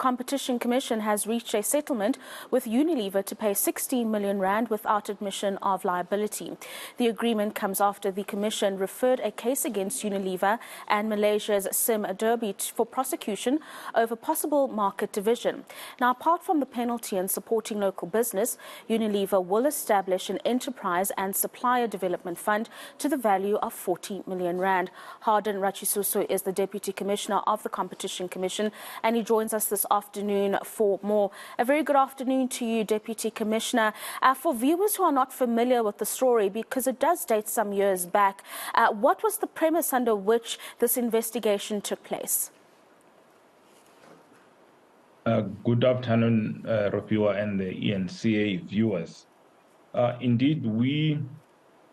Competition Commission has reached a settlement with Unilever to pay 16 million rand without admission of liability. The agreement comes after the Commission referred a case against Unilever and Malaysia's SIM Derby for prosecution over possible market division. Now, apart from the penalty and supporting local business, Unilever will establish an enterprise and supplier development fund to the value of 40 million rand. Hardin Ratshisusu is the Deputy Commissioner of the Competition Commission, and he joins us this afternoon for more. A very good afternoon to you, Deputy Commissioner. For viewers who are not familiar with the story, because it does date some years back, what was the premise under which this investigation took place? Good afternoon, Ropiwa and the eNCA viewers. Indeed, we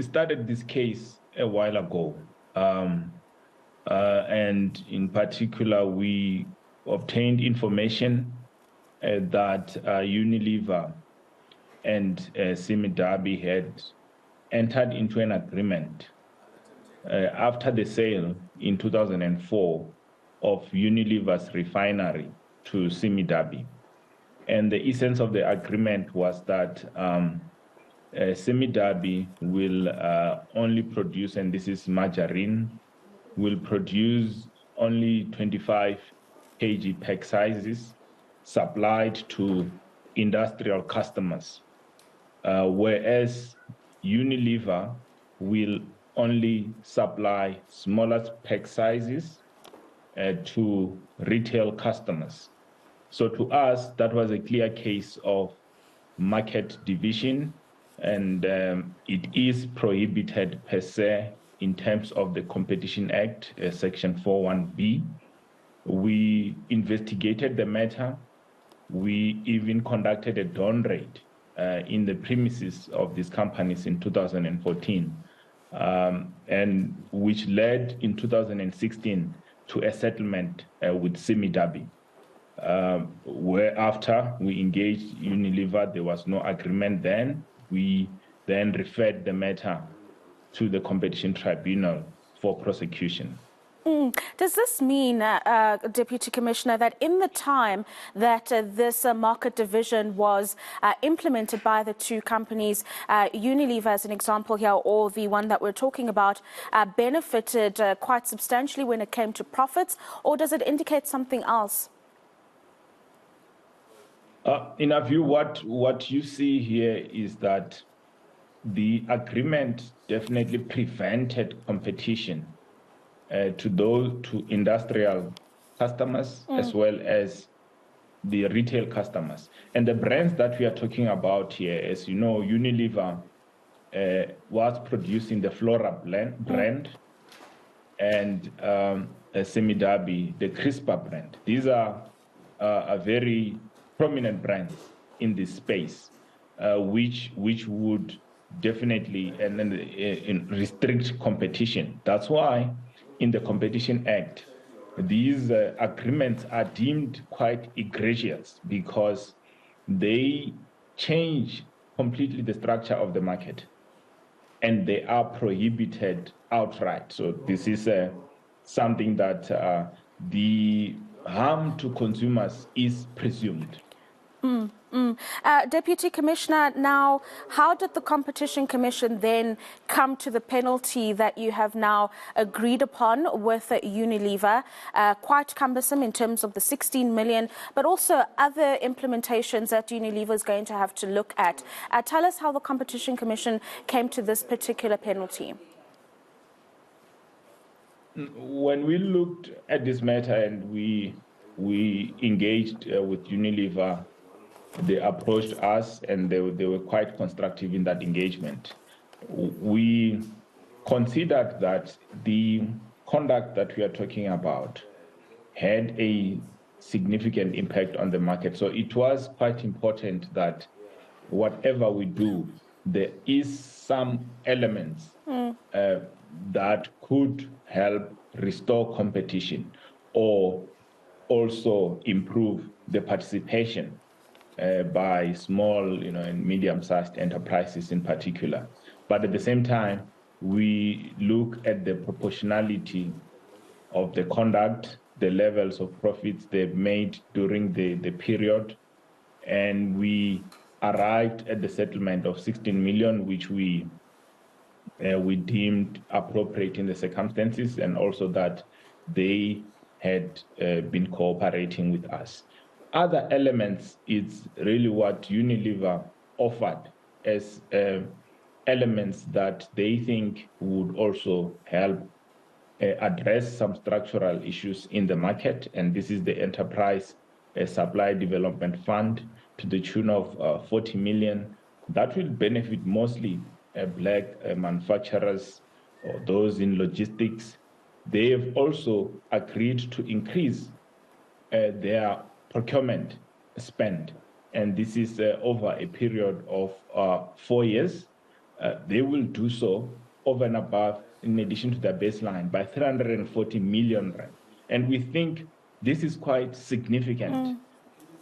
started this case a while ago. And in particular, we obtained information that Unilever and SIM Derby had entered into an agreement after the sale in 2004 of Unilever's refinery to SIM Derby. And the essence of the agreement was that SIM Derby will only produce, and this is margarine, will produce only 25 kg pack sizes supplied to industrial customers, whereas Unilever will only supply smaller pack sizes to retail customers. So to us, that was a clear case of market division, and it is prohibited per se in terms of the Competition Act, Section 41B. We investigated the matter. We even conducted a dawn raid in the premises of these companies in 2014, and which led in 2016 to a settlement with SIM Derby. Whereafter we engaged Unilever, there was no agreement then. We then referred the matter to the Competition Tribunal for prosecution. Does this mean, Deputy Commissioner, that in the time that this market division was implemented by the two companies, Unilever, as an example here, or the one that we're talking about, benefited quite substantially when it came to profits, or does it indicate something else? In our view, what you see here is that the agreement definitely prevented competition to industrial customers as well as the retail customers. And the brands that we are talking about here, as you know, Unilever was producing the Flora brand and SIM Derby, the Crispa brand. These are very prominent brands in this space, which would definitely restrict competition. That's why in the Competition Act, these agreements are deemed quite egregious because they change completely the structure of the market and they are prohibited outright. So this is something that the harm to consumers is presumed. Deputy Commissioner, now, how did the Competition Commission then come to the penalty that you have now agreed upon with Unilever? Quite cumbersome in terms of the 16 million, but also other implementations that Unilever is going to have to look at. Tell us how the Competition Commission came to this particular penalty. When we looked at this matter and we engaged with Unilever, they approached us and they were quite constructive in that engagement. We considered that the conduct that we are talking about had a significant impact on the market. So it was quite important that whatever we do, there is some elements that could help restore competition or also improve the participation by small, and medium-sized enterprises in particular. But at the same time, we look at the proportionality of the conduct the levels of profits they've made during the period. And we arrived at the settlement of 16 million, which we deemed appropriate in the circumstances, and also that they had been cooperating with us. Other elements is really what Unilever offered as elements that they think would also help address some structural issues in the market, and this is the Enterprise Supply Development Fund to the tune of 40 million. That will benefit mostly black manufacturers or those in logistics. They have also agreed to increase their procurement spend, and this is over a period of 4 years. They will do so over and above, in addition to their baseline, by 340 million rand. And we think this is quite significant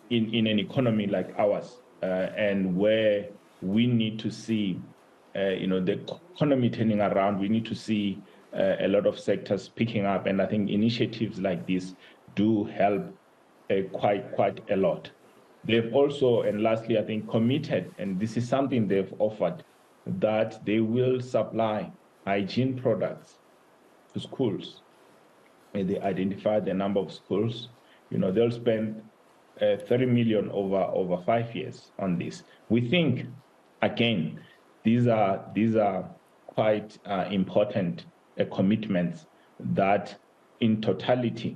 in an economy like ours, and where we need to see the economy turning around. We need to see a lot of sectors picking up, and I think initiatives like this do help quite a lot. They've also, and lastly, I think, committed, and this is something they've offered, that they will supply hygiene products to schools. And they identify the number of schools. They'll spend 30 million over 5 years on this. We think, again, these are quite important commitments that, in totality,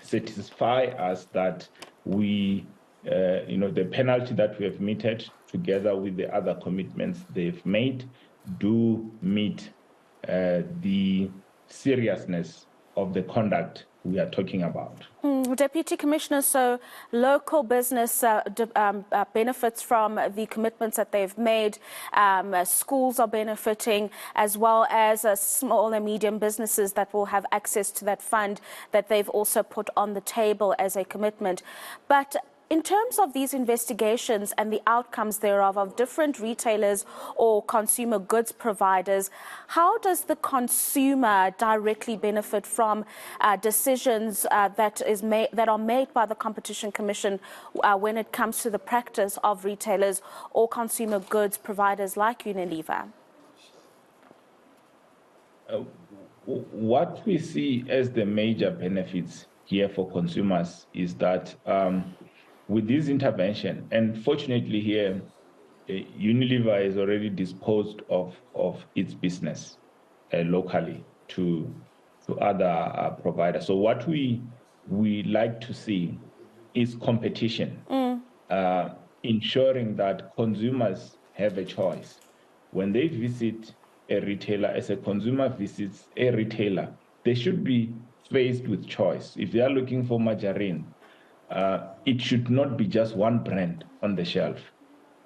satisfy us that we, the penalty that we have meted, together with the other commitments they've made, do meet the seriousness of the conduct we are talking about. Deputy Commissioner, so local business benefits from the commitments that they've made. Schools are benefiting, as well as small and medium businesses that will have access to that fund that they've also put on the table as a commitment. But in terms of these investigations and the outcomes thereof of different retailers or consumer goods providers, how does the consumer directly benefit from decisions that are made by the Competition Commission when it comes to the practice of retailers or consumer goods providers like Unilever? What we see as the major benefits here for consumers is that with this intervention, and fortunately here, Unilever has already disposed of its business locally to other providers. So what we like to see is competition, ensuring that consumers have a choice. When they visit a retailer, as a consumer visits a retailer, they should be faced with choice. If they are looking for margarine, it should not be just one brand on the shelf.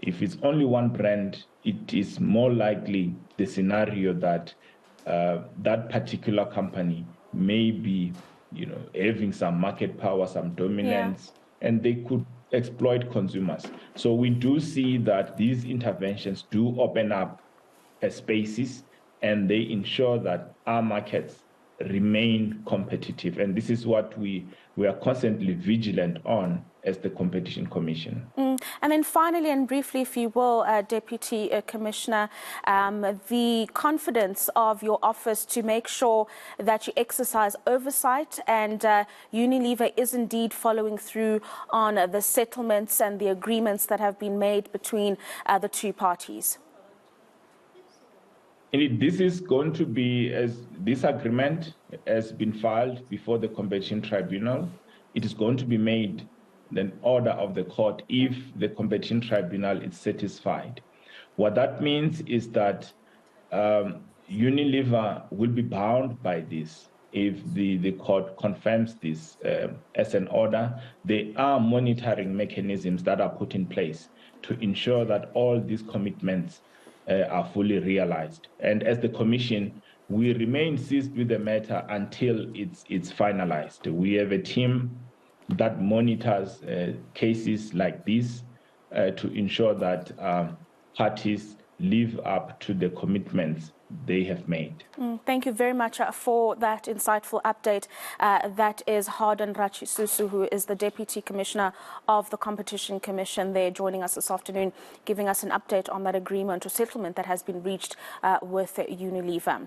If it's only one brand, it is more likely the scenario that that particular company may be, having some market power, some dominance, and they could exploit consumers. So we do see that these interventions do open up spaces, and they ensure that our markets remain competitive. And this is what we are constantly vigilant on as the Competition Commission. And then finally and briefly, if you will, Deputy Commissioner, the confidence of your office to make sure that you exercise oversight and Unilever is indeed following through on the settlements and the agreements that have been made between the two parties. Indeed, this is going to be, as this agreement has been filed before the Competition Tribunal, it is going to be made an order of the court if the Competition Tribunal is satisfied. What that means is that Unilever will be bound by this if the court confirms this as an order. There are monitoring mechanisms that are put in place to ensure that all these commitments are fully realized. And as the Commission, we remain seized with the matter until it's finalized. We have a team that monitors cases like this to ensure that parties live up to the commitments they have made. Thank you very much for that insightful update. That is Hardin Ratshisusu, who is the Deputy Commissioner of the Competition Commission, there joining us this afternoon, giving us an update on that agreement or settlement that has been reached with Unilever.